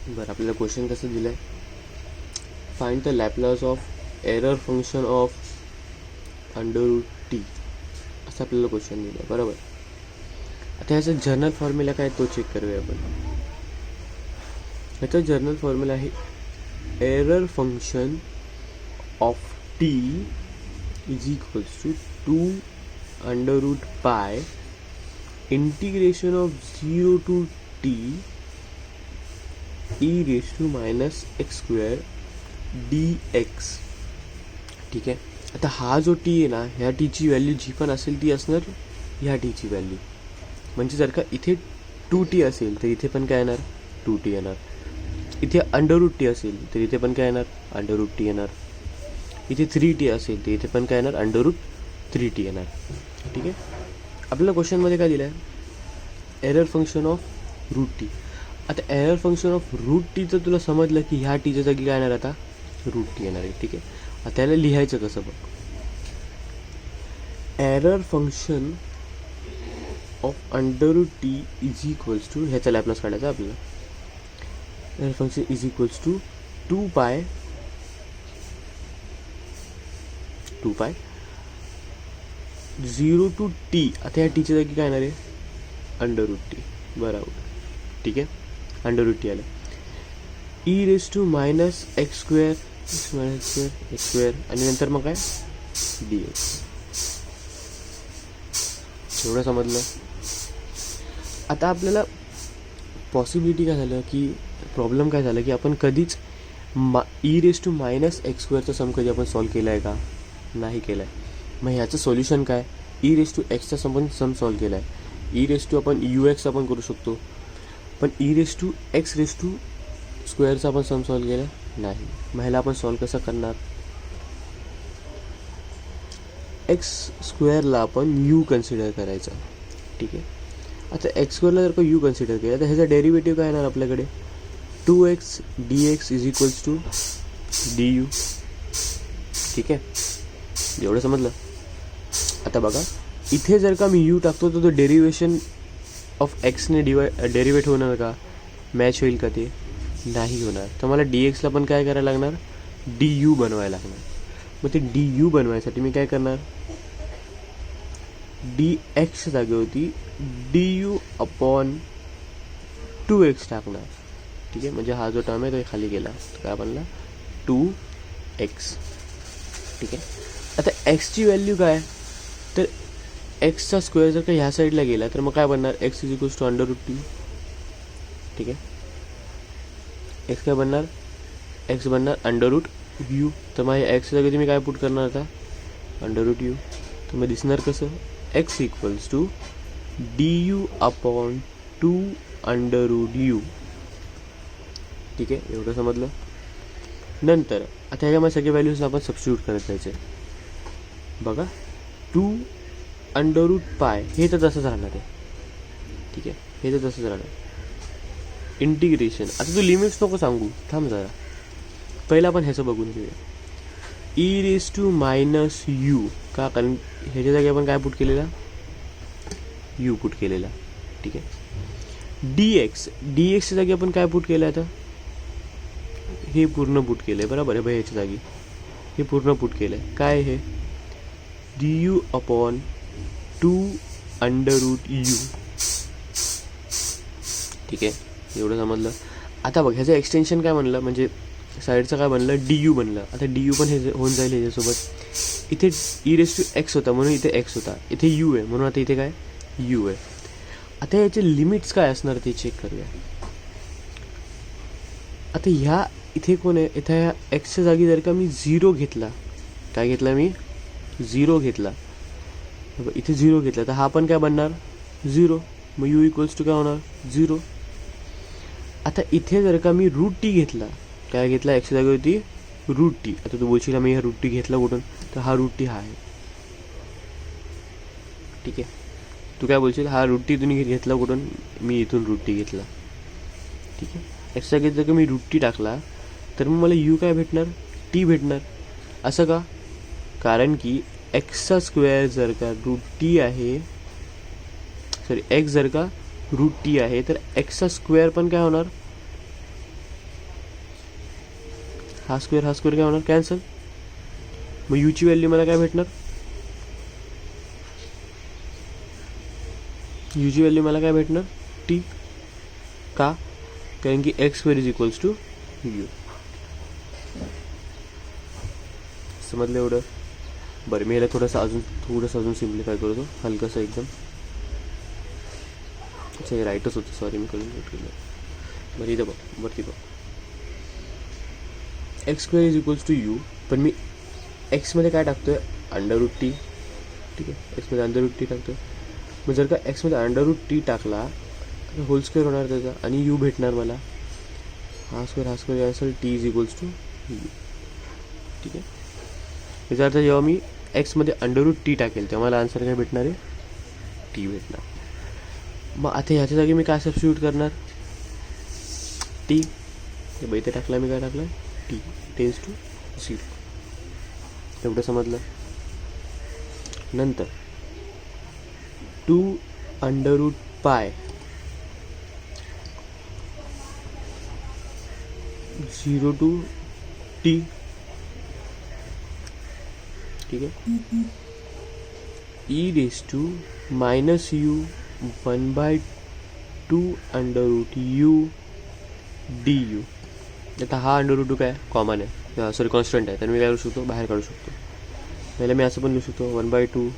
बरं, आपल्याला क्वेश्चन कसं दिलं आहे, find the Laplace of error function of √t असं आपल्याला क्वेश्चन दिलं आहे. बरोबर. आता ह्याचा जर्नल फॉर्म्युला काय तो चेक करूया आपण. ह्याचा जर्नल फॉर्म्युला आहे error function of t is equals to 2√π integration of 0 to t e⁻x² dx. ठीक आहे. आता हा जो टी आहे ना, ह्या टीची व्हॅल्यू जी पण असेल ती असणार ह्या टीची व्हॅल्यू. म्हणजे जर का इथे 2t असेल तर इथे पण काय येणार 2t येणार. इथे √t असेल तर इथे पण काय येणार √t येणार. इथे 3t असेल तर इथे पण काय येणार √3t येणार. ठीक आहे. आपल्याला क्वेश्चनमध्ये काय दिलं आहे, एरर फंक्शन ऑफ √t. आता एरर फंक्शन ऑफ √t तर तुला समजलं की ह्या टीच्या जागी काय येणार आता √t येणार आहे. ठीक आहे. आता त्याला लिहायचं कसं बघ. Error function of √t is equals to, ह्याचा लॅपलास काढायचा आपल्याला. Error function is equals to 2π 0 to t. आता ह्या टीच्या जागी काय येणार आहे √t. बरोबर. ठीक आहे. √t आलं. e⁻x² आणि नंतर मग काय dx. एवढं समजलं. आता आपल्याला पॉसिबिलिटी काय झालं की प्रॉब्लेम काय झालं की आपण कधीच e⁻x² सम कधी आपण सॉल्व केला आहे का, नाही केला आहे. मग ह्याचं सोल्युशन काय, e⁻x आपण सम सॉल्व केला आहे. आपण ux आपण करू शकतो, पण e⁻x² आपण सम सॉल्व केला नाही. मग ह्याला आपण सॉल्व कसं करणार, x² आपण u कन्सिडर करायचा. ठीक आहे. आता x² जर का u कन्सिडर केला तर ह्याचा डेरिव्हेटिव्ह काय येणार आपल्याकडे 2x dx is equals to du. ठीक आहे. एवढं समजलं. आता बघा इथे जर का मी u टाकतो तर तो डेरिव्हेशन ऑफ एक्सने डेरिव्हेट होणार का, मॅच होईल का, ते नाही होणार. तर मला dxला पण काय करायला लागणार du बनवायला लागणार. मग ते du बनवायसाठी मी काय करणार, dx जागेवरती du/2x टाकणार. ठीक आहे. म्हणजे हा जो टर्म आहे तो खाली गेला तर काय बनला 2x. ठीक आहे. आता एक्सची व्हॅल्यू काय, तर एक्सचा स्क्वेअर जर का ह्या साईडला गेला तर मग काय बनणार x is equals to √t. ठीक आहे. एक्स काय बनणार, एक्स बनणार √u. तर मग एक्स जागी तुम्ही काय पुट करणार आता √u. तर मग दिसणार कसं x इक्वल्स टू du/2 ठीक आहे. एवढं समजलं. नंतर आता ह्याच्यामध्ये सगळे व्हॅल्यूज आपण सबस्टिट्यूट करत जायचे. बघा 2√π हे तर तसंच राहणार आहे. ठीक आहे. हे तर तसंच राहणार. इंटिग्रेशन, आता तू लिमिट्स नको सांगू, थांब जरा, पहिला आपण ह्याचं बघून घेऊया. e⁻u का, कारण ह्याच्या जागी आपण काय पुट केलेला u पुट केलेला. ठीक आहे. dxच्या जागी आपण काय पुट केलं, आता हे पूर्ण पुट केलं आहे. बरोबर आहे. ह्याच्या जागी हे पूर्ण पुट केलं आहे. काय हे du/2 √u. ठीक आहे. एवढं समजलं. आता बघ ह्याचं एक्सटेन्शन काय म्हणलं, म्हणजे साईडचं काय बनलं du बनलं. आता du पण हे होऊन जाईल ह्याच्यासोबत. इथे e⁻x होता म्हणून इथे x होता, इथे u आहे म्हणून आता इथे काय u आहे. आता याचे लिमिट्स काय असणार ते चेक करूया. आता ह्या इथे कोण आहे, इथे ह्या एक्सच्या जागी जर का मी 0 घेतला, काय घेतला मी 0 घेतला, इथे 0 घेतला तर हा पण काय बनणार 0. मग u इक्वल्स टू काय होणार 0. आता इथे जर का मी √t घेतला, काय घेतला एक्सच्या जागेवरती √t. आता तू बोलशील मी हा √t घेतला कुठून, तर हा √t हा आहे. ठीक आहे. तू काय बोलशील हा √t तुम्ही घेतला कुठून, मी इथून √t घेतला. ठीक आहे. एक्सच्या जागेत जर का मी √t टाकला तर मग मला u काय भेटणार t भेटणार. असं का, कारण की एक्सचा स्क्वेअर जर का √t आहे, सॉरी एक्स जर का √t आहे तर एक्सचा स्क्वेअर पण काय होणार हा स्क्वेअर काय होणार, कॅन्सल. मग यूची व्हॅल्यू मला काय भेटणार, यूची व्हॅल्यू मला काय भेटणार, टी. का, कारण की x square is equals to u. समजलं एवढं. बरं, मी याला थोडंसं अजून सिम्प्लिफाय करतो, हलकंसं एकदम. अच्छा, हे राईटच होतं, सॉरी, मी करून केलं. बरं, इथं बघ, वरती बघ, x square is equals to u. पण मी एक्समध्ये काय टाकतोय, अंडर रूट टी. ठीक आहे, एक्समध्ये अंडर रूट टी टाकतोय. मग जर का एक्समध्ये अंडर रूट टी टाकला तर होल स्क्वेअर होणार त्याचा, आणि यू भेटणार मला. हा स्क्वेअर असेल t is equals to u. ठीक आहे, याचा अर्थ जेव्हा मी एक्समध्ये अंडर रूट टी टाकेल तेव्हा मला आन्सर काय भेटणार आहे, टी भेटणार. मग आता ह्याच्या जागी मी काय सबस्टिट्यूट करणार, टी. ते बाई, इथे टाकला मी, काय टाकलं, टी टेन्स टू 0. एवढं समजलं. नंतर 2 अंडर रूट पाय 0 टू टी. ठीक आहे, e raise to minus u 1/2 under root u d u. आता हा अंडर रूट काय कॉमन आहे, सॉरी कॉन्स्टंट आहे, तर मी काय करू शकतो, बाहेर काढू शकतो. पहिला मी असं पण लिहू शकतो, 1/2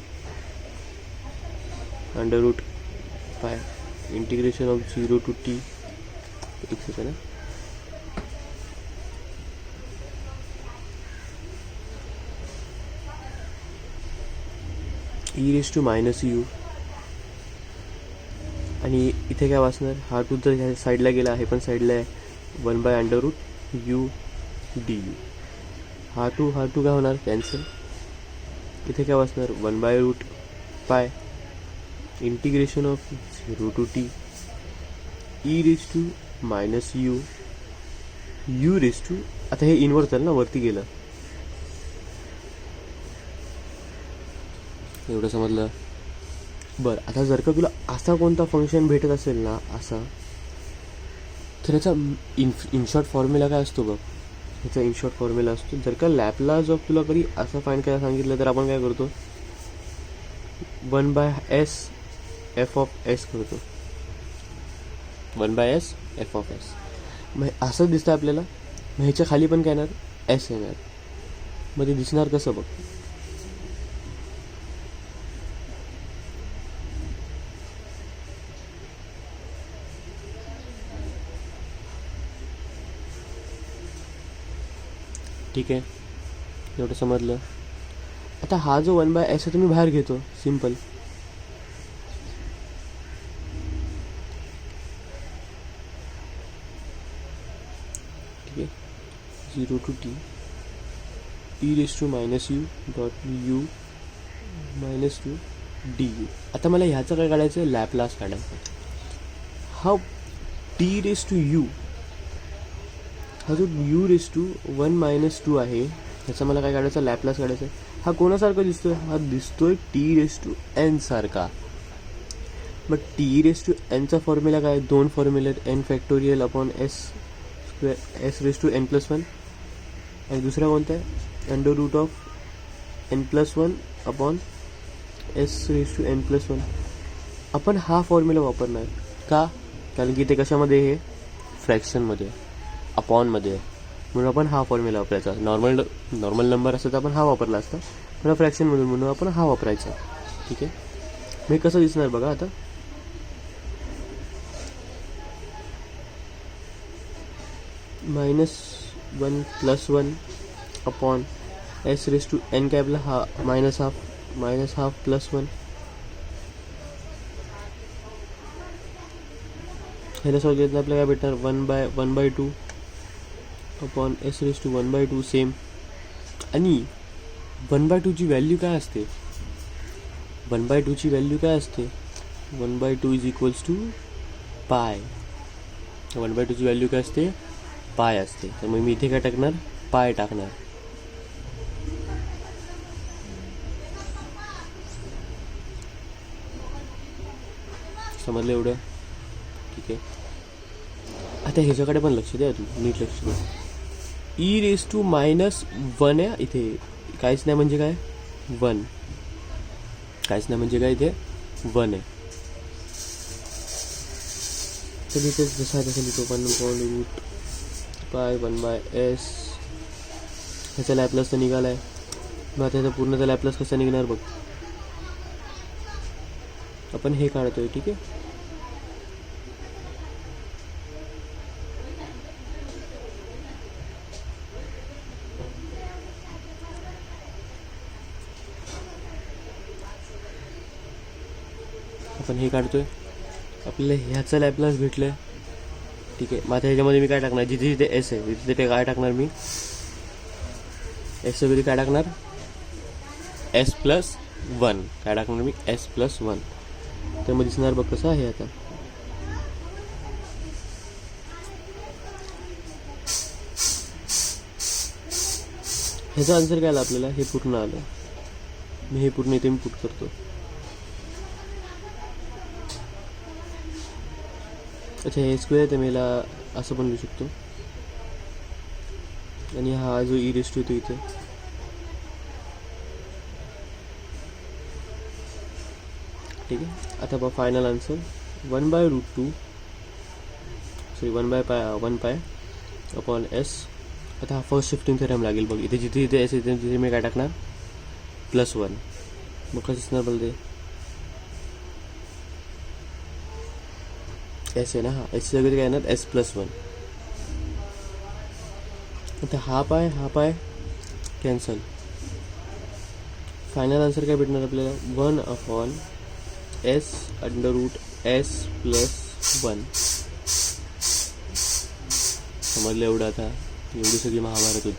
under root pi integration of 0 to t. एक second, e raise to minus u, आणि इथे काय वाचणार, हा टू जर ह्या साईडला गेला, हे पण साईडला आहे, 1/√u du. हा टू काय होणार, कॅन्सल. इथे काय वाचणार, 1/√π integration of 0 to t e raise to minus u raise to. आता हे इनवर्स झालं ना, वरती गेलं. एवढं समजलं. बरं, आता जर का तुला असा कोणता फंक्शन भेटत असेल ना, असा, तर याचा इन शॉर्ट फॉर्म्युला काय असतो बघ. ह्याचा इन शॉर्ट फॉर्म्युला असतो, जर का लॅपलास ऑफ तुला कधी असं फाइंड करायला सांगितलं तर आपण काय करतो, 1/s f(s) करतो. 1/s f(s). मग असं दिसतं आपल्याला. मग ह्याच्या खाली पण काय येणार, एस येणार. मग ते दिसणार कसं बघ. ठीक आहे, एवढं समजलं. आता हा जो 1/s तुम्ही बाहेर घेतो, सिम्पल. ठीक आहे, 0 to t e raise to minus u dot u minus two d u. आता मला ह्याचं काय काढायचं, लॅपलास काढायचं. हा टी रेस टू यू, हा जो यू रेस टू 1-2 आहे, ह्याचा मला काय काढायचा, लॅपलास काढायचा. हा कोणासारखा दिसतोय, हा दिसतोय टी रेस टू एन सारखा. मग टी रेस टू एनचा फॉर्म्युला काय, 2 फॉर्म्युले, n factorial upon s square s raise to n+1, आणि दुसरा कोणता आहे, under root of n+1 upon s raise to n+1. आपण हा फॉर्म्युला वापरणार का, कारण की ते कशामध्ये आहे, फ्रॅक्शनमध्ये, अपॉनमध्ये आहे, म्हणून आपण हा फॉर्म्युला वापरायचा. नॉर्मल नंबर असतं तर आपण हा वापरला असता, पण फ्रॅक्शनमधून म्हणून आपण हा वापरायचा. ठीक आहे, मी कसं दिसणार बघा. आता -1 + 1 upon s raise to n काय आपला हा -हाफ + 1. ह्याला सॉल्व केलं आपल्याला काय भेटणार, 1/2 upon s raise to 1/2 same. आणि 1/2 ची व्हॅल्यू काय असते, 1/2 ची व्हॅल्यू काय असते, 1/2 इज इक्वल्स टू पाय. 1/2 ची व्हॅल्यू काय असते, पाय असते. त्यामुळे मी इथे काय टाकणार, पाय टाकणार. समजलं एवढं. ठीक आहे, आता ह्याच्याकडे पण लक्ष द्या, तू नीट लक्ष द्या. ई रेस टू -1 आहे इथे. काहीच नाही म्हणजे काय 1. काहीच नाही म्हणजे काय इथे 1 आहे. तर इथे जसा आहे तसं लिहितो. 1/√π1/s. ह्याचा लॅपलास तर निघाला आहे. मग आता ह्याचा पूर्णचा लॅपलास कसा निघणार बघ. आपण हे काढतोय. ठीक आहे. आपण हे काढतोय. आपल्याला ह्याचं लॅपलास भेटलं आहे. ठीक आहे. मग आता ह्याच्यामध्ये मी काय टाकणार, जिथे जिथे एस आहे तिथे तिथे काय टाकणार मी, एसच्या वगैरे काय टाकणार s+1. काय टाकणार मी s+1. तर मग दिसणार बघ कसं आहे आता. ह्याचा आन्सर काय आला आपल्याला, हे पूर्ण आलं. मी हे पूर्ण इथे मी पुट करतो. अच्छा हे स्क्वेअर तर मला असं पण लिहू शकतो. आणि हा जो ई रेस टू येतो इथे, ठीक आहे. आता बघ फायनल आन्सर 1/√2 सॉरी 1/1π/s. आता हा फर्स्ट शिफ्टिंग थेरम लागेल बघ. इथे जिथे जिथे एस येते तिथे मी काय टाकणार +1. मग कसं असणार बोलते एस आहे ना, हा एस वगैरे काय येणार s+1. आता हा पाय कॅन्सल. फायनल आन्सर काय भेटणार आपल्याला 1/s√s+1. समजलं एवढं. आता एवढी सगळी महाभारत होती.